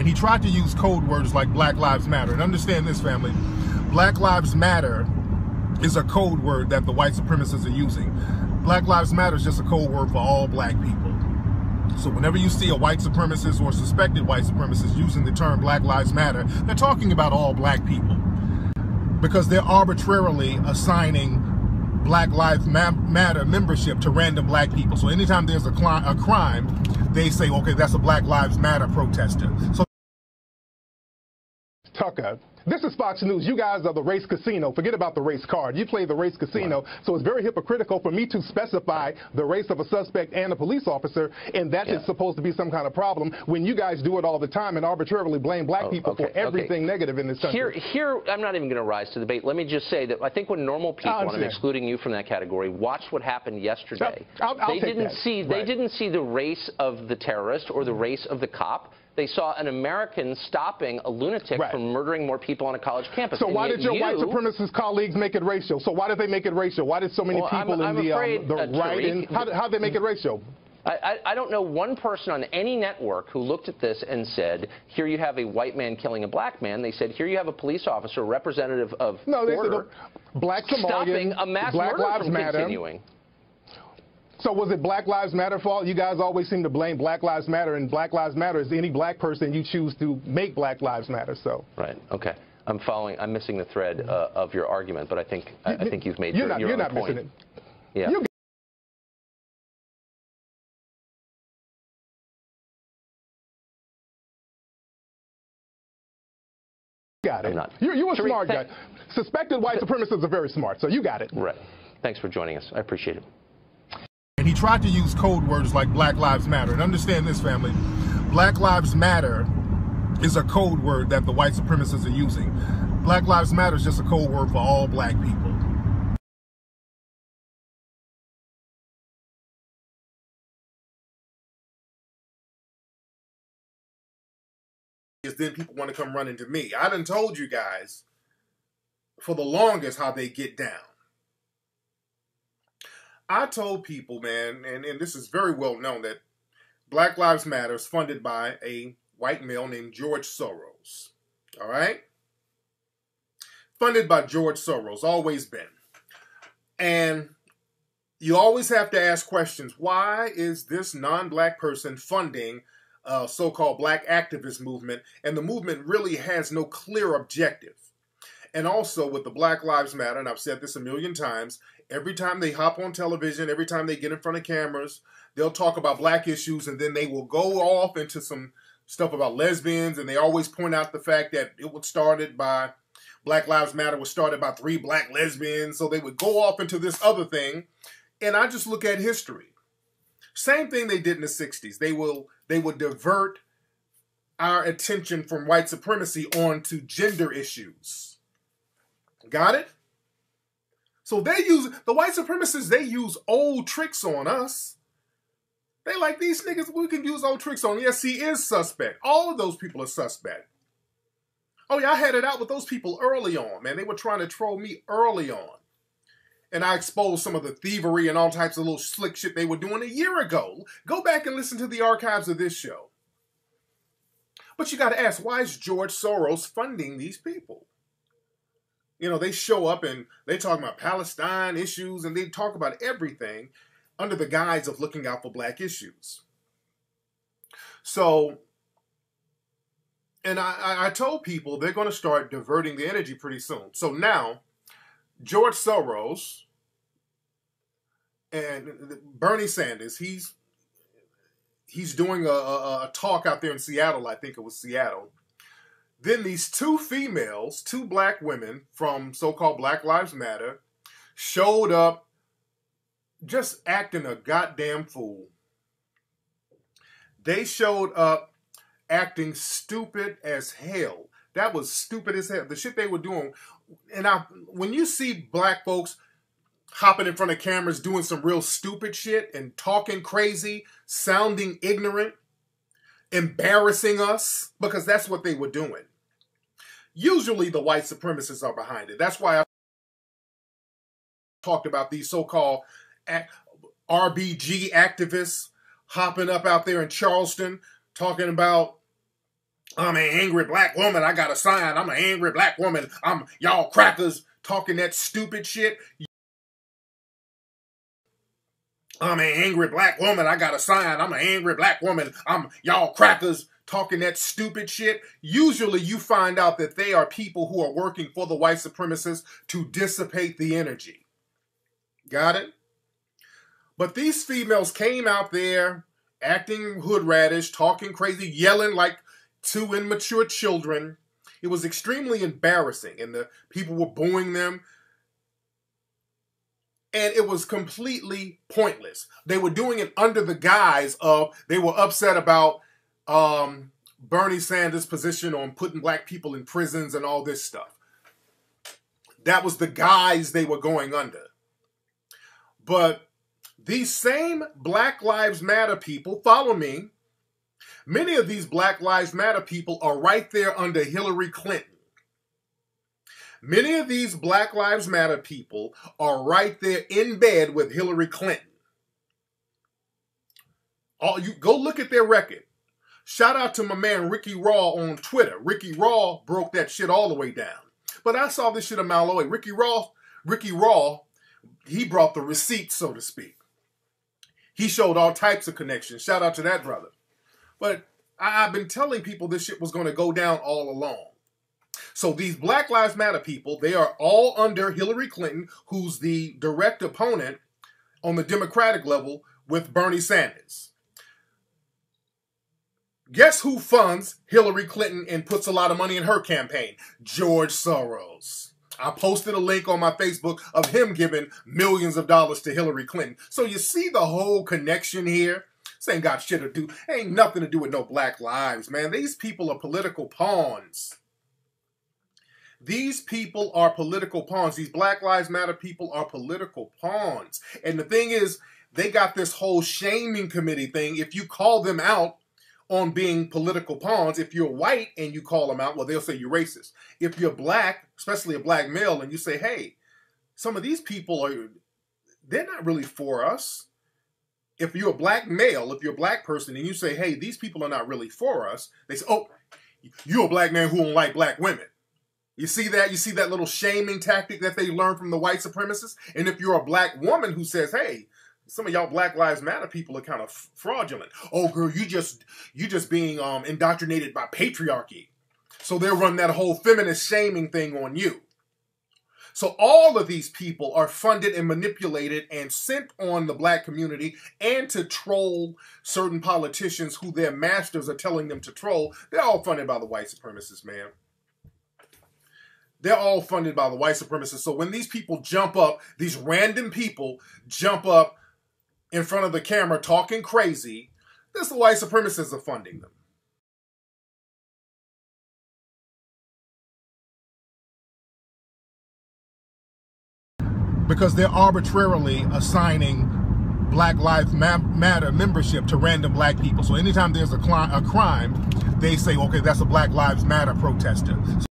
he tried to use code words like Black Lives Matter. And understand this, family. Black Lives Matter is a code word that the white supremacists are using. Black Lives Matter is just a code word for all black people. So whenever you see a white supremacist or suspected white supremacist using the term Black Lives Matter, they're talking about all black people, because they're arbitrarily assigning Black Lives Matter membership to random black people. So anytime there's a crime, they say, okay, that's a Black Lives Matter protester. So Tucker, this is Fox News. You guys are the race casino. Forget about the race card. You play the race casino. Right. So it's very hypocritical for me to specify the race of a suspect and a police officer, and that is supposed to be some kind of problem when you guys do it all the time and arbitrarily blame black people for everything negative in this country. Here, I'm not even going to rise to the debate. Let me just say that I think when normal people, and I'm excluding you from that category, watch what happened yesterday. They didn't see the race of the terrorist or the race of the cop. They saw an American stopping a lunatic from murdering more people on a college campus. So why did your white supremacist colleagues make it racial? So why did they make it racial? Why did so many people in the right? And how did they make it racial? I don't know one person on any network who looked at this and said, here you have a white man killing a black man. They said, here you have a police officer, representative of order, black stopping a mass murder from continuing. So was it Black Lives Matter fault? You guys always seem to blame Black Lives Matter, and Black Lives Matter is any black person you choose to make Black Lives Matter. So right, okay, I'm following. I'm missing the thread of your argument, but I think you've made your point. Missing it. Yeah. Got it. I'm not. You're a smart guy. Suspected white supremacists are very smart, so you got it. Right. Thanks for joining us. I appreciate it. And he tried to use code words like Black Lives Matter. And understand this, family. Black Lives Matter is a code word that the white supremacists are using. Black Lives Matter is just a code word for all black people. Then people want to come running to me. I done told you guys for the longest how they get down. I told people, man, and this is very well known, that Black Lives Matter is funded by a white male named George Soros. All right? Funded by George Soros, always been. And you always have to ask questions. Why is this non-black person funding a so-called black activist movement, and the movement really has no clear objective? And also with the Black Lives Matter, and I've said this a million times, every time they hop on television, every time they get in front of cameras, they'll talk about black issues, and then they will go off into some stuff about lesbians, and they always point out the fact that it was started by, Black Lives Matter was started by 3 black lesbians, so they would go off into this other thing, and I just look at history. Same thing they did in the 60s. They would divert our attention from white supremacy onto gender issues. Got it? So they use, the white supremacists, they use old tricks on us. They like, these niggas, we can use old tricks on. Yes, he is suspect. All of those people are suspect. Oh yeah, I had it out with those people early on, man. They were trying to troll me early on. And I exposed some of the thievery and all types of little slick shit they were doing a year ago. Go back and listen to the archives of this show. But you got to ask, why is George Soros funding these people? You know, they show up and they talk about Palestine issues, and they talk about everything under the guise of looking out for black issues. So, and I told people they're going to start diverting the energy pretty soon. So now, George Soros and Bernie Sanders, he's doing a talk out there in Seattle. I think it was Seattle. Then these 2 females, 2 black women from so-called Black Lives Matter, showed up just acting a goddamn fool. They showed up acting stupid as hell. That was stupid as hell. The shit they were doing. And when you see black folks hopping in front of cameras doing some real stupid shit and talking crazy, sounding ignorant, embarrassing us, because that's what they were doing. Usually the white supremacists are behind it. That's why I talked about these so-called RBG activists hopping up out there in Charleston talking about I'm an angry black woman. I got a sign. I'm an angry black woman. I'm y'all crackers talking that stupid shit. I'm an angry black woman. I got a sign. I'm an angry black woman. I'm y'all crackers talking that stupid shit. Usually you find out that they are people who are working for the white supremacists to dissipate the energy. Got it? But these females came out there acting hood radish, talking crazy, yelling like two immature children. It was extremely embarrassing, and the people were booing them. And it was completely pointless. They were doing it under the guise of they were upset about Bernie Sanders' position on putting black people in prisons and all this stuff. That was the guise they were going under. But these same Black Lives Matter people, follow me, many of these Black Lives Matter people are right there under Hillary Clinton. Many of these Black Lives Matter people are right there in bed with Hillary Clinton. You go look at their record. Shout out to my man Ricky Raw on Twitter. Ricky Raw broke that shit all the way down. But I saw this shit a mile away. Ricky Raw, he brought the receipts, so to speak. He showed all types of connections. Shout out to that brother. But I've been telling people this shit was going to go down all along. So these Black Lives Matter people, they are all under Hillary Clinton, who's the direct opponent on the Democratic level with Bernie Sanders. Guess who funds Hillary Clinton and puts a lot of money in her campaign? George Soros. I posted a link on my Facebook of him giving millions of dollars to Hillary Clinton. So you see the whole connection here? This ain't got shit to do. Ain't nothing to do with no black lives, man. These people are political pawns. These people are political pawns. These Black Lives Matter people are political pawns. And the thing is, they got this whole shaming committee thing. If you call them out on being political pawns, if you're white and you call them out, well, they'll say you're racist. If you're black, especially a black male, and you say, hey, some of these people they're not really for us. If you're a black male, if you're a black person, and you say, hey, these people are not really for us, they say, oh, you're a black man who don't like black women. You see that? You see that little shaming tactic that they learned from the white supremacists? And if you're a black woman who says, hey, some of y'all Black Lives Matter people are kind of fraudulent. Oh, girl, you just being indoctrinated by patriarchy. So they'll run that whole feminist shaming thing on you. So all of these people are funded and manipulated and sent on the black community and to troll certain politicians who their masters are telling them to troll. They're all funded by the white supremacists, man. They're all funded by the white supremacists. So when these people jump up, these random people jump up in front of the camera talking crazy, this the white supremacists are funding them. Because they're arbitrarily assigning Black Lives Matter membership to random black people. So anytime there's a crime, they say, okay, that's a Black Lives Matter protester.